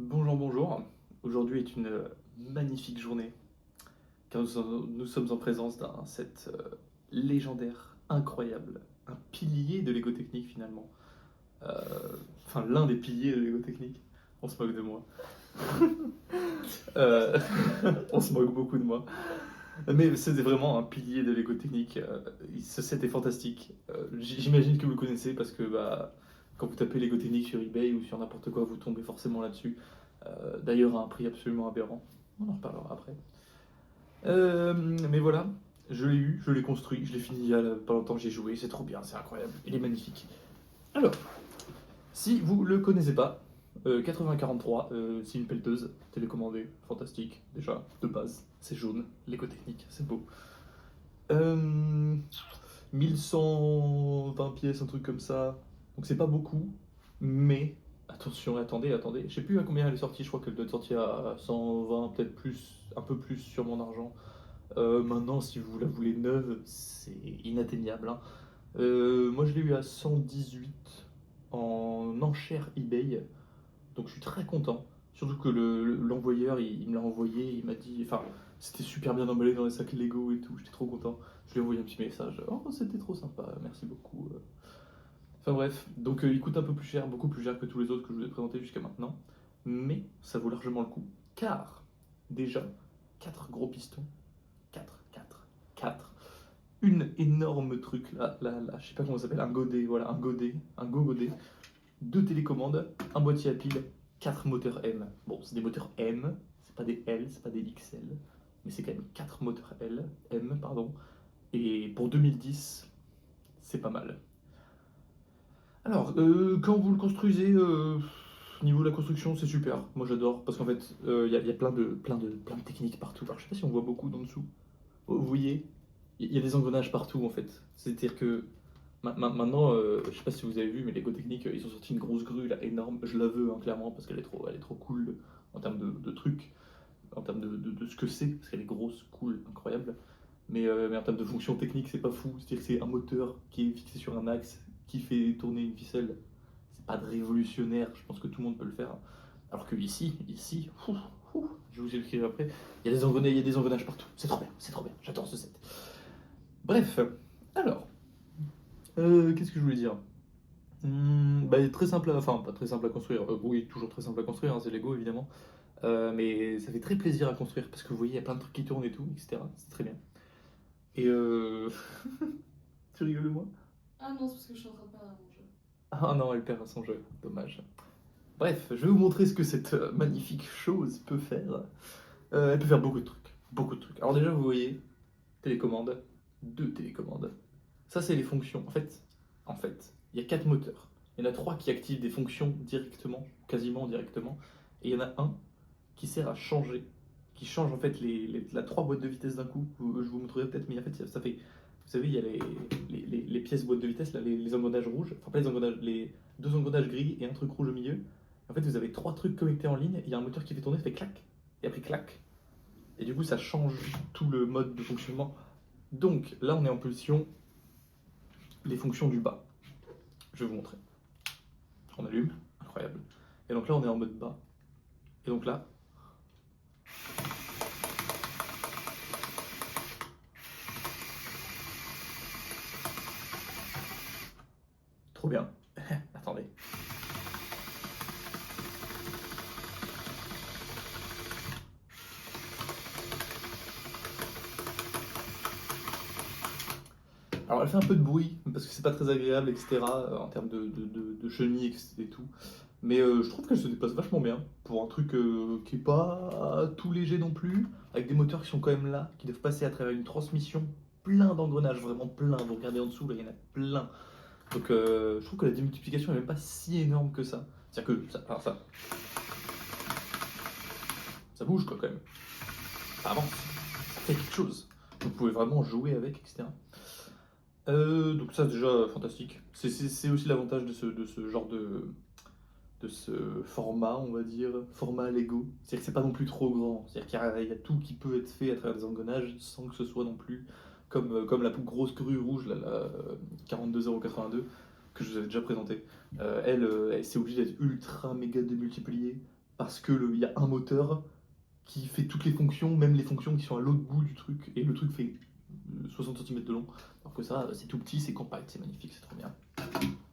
Bonjour, bonjour. Aujourd'hui est une magnifique journée car nous sommes en présence d'un set légendaire, incroyable, un pilier de Lego Technique finalement. Euh, enfin, l'un des piliers de Lego Technique. On se moque de moi. Euh, on se moque beaucoup de moi. Mais c'est vraiment un pilier de Lego Technique. Ce set est fantastique. J'imagine que vous le connaissez parce que quand vous tapez Lego Technique sur eBay ou sur n'importe quoi, vous tombez forcément là-dessus. D'ailleurs, à un prix absolument aberrant. On en reparlera après. Euh, mais voilà, je l'ai eu, je l'ai construit, je l'ai fini il y a pas longtemps, j'ai joué, c'est trop bien, c'est incroyable, il est magnifique. Alors, si vous le connaissez pas, 8043, c'est une pelleteuse télécommandée, fantastique, déjà, de base, c'est jaune, l'éco-technique, c'est beau. Euh, 1120 pièces, un truc comme ça, donc c'est pas beaucoup, mais attention, attendez, je sais plus à combien elle est sortie, je crois qu'elle doit être sortie à 120, peut-être plus, un peu plus sur mon argent. Maintenant, si vous la voulez neuve, c'est inatteignable, hein. Moi, je l'ai eu à 118 en enchère eBay, donc je suis très content. Surtout que l'envoyeur, il me l'a envoyé, il m'a dit, enfin, c'était super bien emballé dans les sacs Lego et tout, j'étais trop content. Je lui ai envoyé un petit message, oh, c'était trop sympa, merci beaucoup. Enfin bref, donc il coûte un peu plus cher, beaucoup plus cher que tous les autres que je vous ai présentés jusqu'à maintenant, mais ça vaut largement le coup, car déjà, 4 gros pistons, 4, une énorme truc là, je sais pas comment ça s'appelle, un godet, voilà, un go godet, deux télécommandes, un boîtier à piles, 4 moteurs M. Bon, c'est des moteurs M, c'est pas des L, c'est pas des XL, mais c'est quand même 4 moteurs M, pardon, et pour 2010, c'est pas mal. Alors, quand vous le construisez, niveau de la construction, c'est super. Moi, j'adore parce qu'en fait, il y a plein de techniques partout. Alors, je sais pas si on voit beaucoup d'en dessous. Vous voyez, il y a des engrenages partout en fait. C'est-à-dire que maintenant, je sais pas si vous avez vu, mais Lego Technique, ils ont sorti une grosse grue là, énorme. Je la veux, hein, clairement, parce qu'elle est trop cool en termes de trucs, en termes de ce que c'est, parce qu'elle est grosse, cool, incroyable. Mais en termes de fonction technique, c'est pas fou. C'est-à-dire que c'est un moteur qui est fixé sur un axe, qui fait tourner une ficelle. C'est pas de révolutionnaire, je pense que tout le monde peut le faire. Alors que ici, je vous expliquerai après, il y a des engrenages partout. C'est trop bien, j'adore ce set. Bref, alors, qu'est-ce que je voulais dire? Très simple enfin pas très simple à construire, oui toujours très simple à construire, hein, c'est Lego évidemment. Mais ça fait très plaisir à construire parce que vous voyez il y a plein de trucs qui tournent et tout, etc. C'est très bien. Et tu rigoles de moi? Ah non, c'est parce que je suis en train de perdre à mon jeu. Ah non, elle perd son jeu, dommage. Bref, je vais vous montrer ce que cette magnifique chose peut faire. Elle peut faire beaucoup de trucs, beaucoup de trucs. Alors déjà vous voyez, télécommande, deux télécommandes. Ça, c'est les fonctions. En fait, il y a quatre moteurs. Il y en a trois qui activent des fonctions directement, quasiment directement. Et il y en a un qui sert à changer, qui change en fait la trois boîtes de vitesse d'un coup. Je vous montrerai peut-être, mais en fait, ça fait. Vous savez, il y a les pièces boîtes de vitesse, là, les engrenages rouges. Enfin, pas les engrenages, les deux engrenages gris et un truc rouge au milieu. En fait, vous avez trois trucs connectés en ligne. Il y a un moteur qui fait tourner, ça fait clac. Et après, clac. Et du coup, ça change tout le mode de fonctionnement. Donc, là, on est en position les fonctions du bas. Je vais vous montrer. On allume, incroyable. Et donc là, on est en mode bas. Et donc là, trop bien. Attendez. Alors, elle fait un peu de bruit, parce que c'est pas très agréable, etc., en termes de chenilles et tout. Mais je trouve qu'elle se dépasse vachement bien pour un truc qui est pas tout léger non plus, avec des moteurs qui sont quand même là, qui doivent passer à travers une transmission, plein d'engrenages, vraiment plein. Vous regardez en dessous, là, il y en a plein. Donc, je trouve que la démultiplication est même pas si énorme que ça. C'est-à-dire que alors ça bouge quoi quand même. Ça avance, ça fait quelque chose. Vous pouvez vraiment jouer avec, etc. Donc ça déjà fantastique. C'est aussi l'avantage de ce genre de ce format, on va dire, format Lego. C'est-à-dire que c'est pas non plus trop grand. C'est-à-dire qu'il y a tout qui peut être fait à travers des engrenages sans que ce soit non plus comme la plus grosse grue rouge, la 42,082 que je vous avais déjà présentée. Elle, c'est obligé d'être ultra méga démultipliée parce qu'il y a un moteur qui fait toutes les fonctions, même les fonctions qui sont à l'autre bout du truc, et le truc fait 60 cm de long, alors que ça, c'est tout petit, c'est compact, c'est magnifique, c'est trop bien.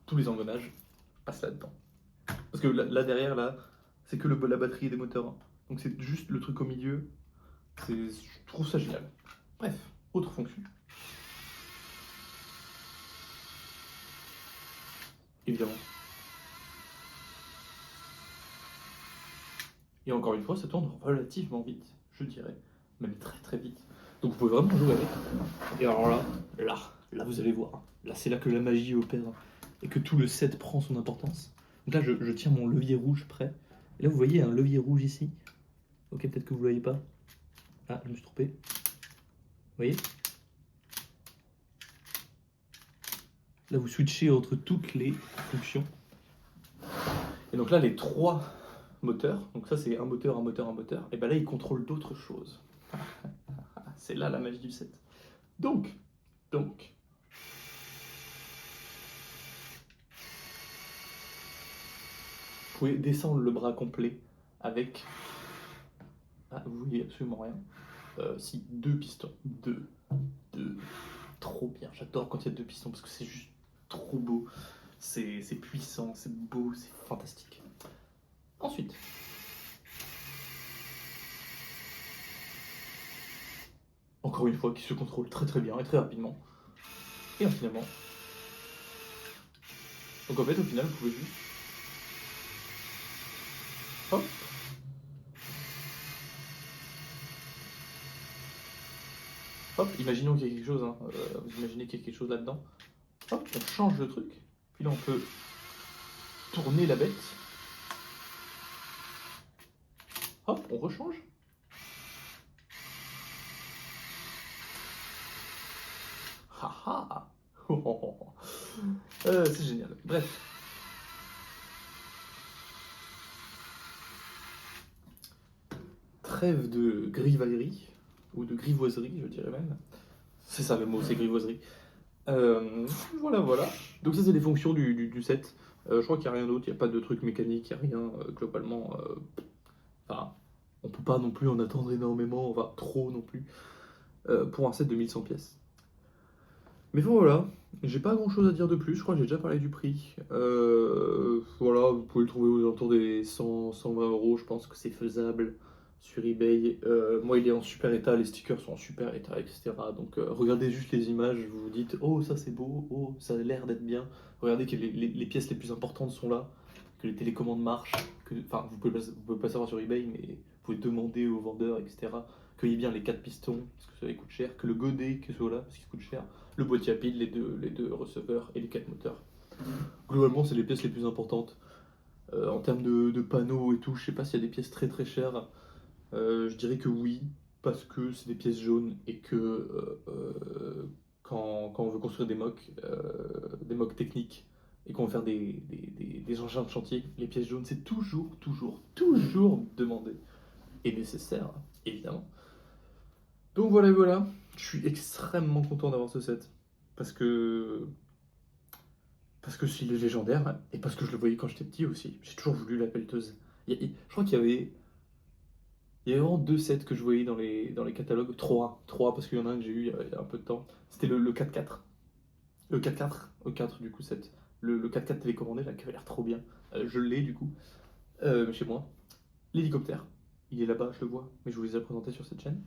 Tous les engrenages passent là-dedans. Parce que là derrière, là, c'est que la batterie et des moteurs. Hein. Donc c'est juste le truc au milieu, je trouve ça génial. Bref, autre fonction. Évidemment. Et encore une fois, ça tourne relativement vite, je dirais. Même très très vite. Donc vous pouvez vraiment jouer avec. Et alors là vous allez voir. Là c'est là que la magie opère et que tout le set prend son importance. Donc là je tiens mon levier rouge prêt. Et là vous voyez un levier rouge ici. Ok, peut-être que vous ne le voyez pas. Ah, je me suis trompé. Vous voyez? Là vous switchez entre toutes les fonctions. Et donc là les trois moteurs, donc ça c'est un moteur, un moteur, un moteur, et ben là ils contrôlent d'autres choses. C'est là la magie du set. Donc, vous pouvez descendre le bras complet avec, ah, vous voyez absolument rien, si, 2 pistons, 2, trop bien, j'adore quand il y a 2 pistons parce que c'est juste trop beau, c'est puissant, c'est beau, c'est fantastique. Ensuite, encore une fois, qui se contrôle très très bien et très rapidement. Et finalement, donc en fait au final vous pouvez juste, hop, hop, imaginons qu'il y a quelque chose, hein, vous imaginez qu'il y a quelque chose là-dedans, hop, on change le truc, puis là on peut tourner la bête, hop, on rechange, haha, c'est génial, bref. Trêve de grivallerie, ou de grivoiserie, je dirais même. C'est ça le mot, c'est grivoiserie. Voilà. Donc ça, c'est les fonctions du set. Je crois qu'il n'y a rien d'autre, il n'y a pas de truc mécanique, il n'y a rien globalement. Enfin, on peut pas non plus en attendre énormément, enfin trop non plus, pour un set de 1100 pièces. Mais voilà, j'ai pas grand chose à dire de plus, je crois que j'ai déjà parlé du prix. Voilà, vous pouvez le trouver aux alentours des 100-120 euros, je pense que c'est faisable sur eBay. Moi, il est en super état, les stickers sont en super état, etc. Donc regardez juste les images, vous vous dites oh ça c'est beau, oh ça a l'air d'être bien. Regardez que les pièces les plus importantes sont là, que les télécommandes marchent, enfin vous pouvez pas savoir sur eBay, mais vous pouvez demander aux vendeurs, etc. Qu'il y ait bien les 4 pistons, parce que ça coûte cher, que le godet que soit là, parce qu'il coûte cher, le boîtier à piles, les deux receveurs et les 4 moteurs. Globalement, c'est les pièces les plus importantes. En termes de panneaux et tout, je sais pas s'il y a des pièces très très chères. Je dirais que oui, parce que c'est des pièces jaunes et que quand on veut construire des mocks techniques et qu'on veut faire des engins de chantier, les pièces jaunes, c'est toujours demandé et nécessaire, évidemment. Donc voilà, je suis extrêmement content d'avoir ce set. Parce que il est légendaire et parce que je le voyais quand j'étais petit aussi. J'ai toujours voulu la pelleteuse. Je crois il y avait vraiment 2 sets que je voyais dans les catalogues. 3 parce qu'il y en a un que j'ai eu il y a un peu de temps. C'était le 4x4. Le 4x4, E4 du coup 7. Le 4x4 télécommandé là qui avait l'air trop bien. Je l'ai du coup chez moi. L'hélicoptère, il est là-bas, je le vois, mais je vous les ai présentés sur cette chaîne.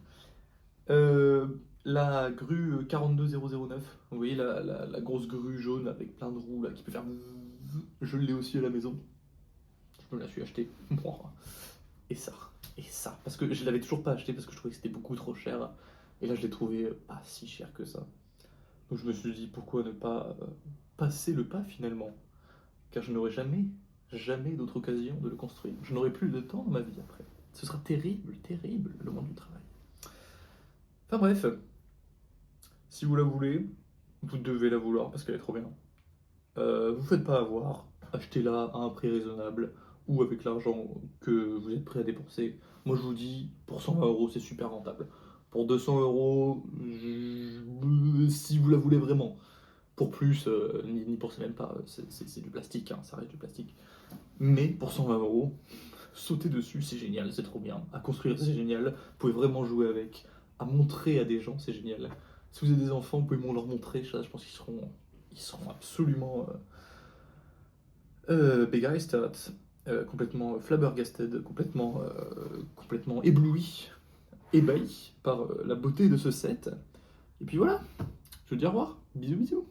Euh, la grue 42009, vous voyez la grosse grue jaune avec plein de roues là qui peut faire. Je l'ai aussi à la maison. Je me la suis acheté. Et ça, parce que je l'avais toujours pas acheté parce que je trouvais que c'était beaucoup trop cher. Et là je l'ai trouvé pas si cher que ça. Donc je me suis dit pourquoi ne pas passer le pas finalement. Car je n'aurai jamais d'autre occasion de le construire. Je n'aurai plus de temps dans ma vie après. Ce sera terrible, le monde du travail. Enfin bref, si vous la voulez, vous devez la vouloir parce qu'elle est trop bien. Vous faites pas avoir, achetez-la à un prix raisonnable ou avec l'argent que vous êtes prêt à dépenser. Moi je vous dis, pour 120 euros c'est super rentable. Pour 200 euros, si vous la voulez vraiment. Pour plus, ni pour ça même pas, c'est du plastique, hein, ça reste du plastique. Mais pour 120 euros, sauter dessus, c'est génial, c'est trop bien. À construire, c'est génial. Vous pouvez vraiment jouer avec. À montrer à des gens, c'est génial. Si vous avez des enfants, vous pouvez leur montrer. Ça, je pense ils seront absolument begeistert, complètement flabbergasted, complètement ébloui, ébahi par la beauté de ce set. Et puis voilà, je vous dis au revoir. Bisous, bisous.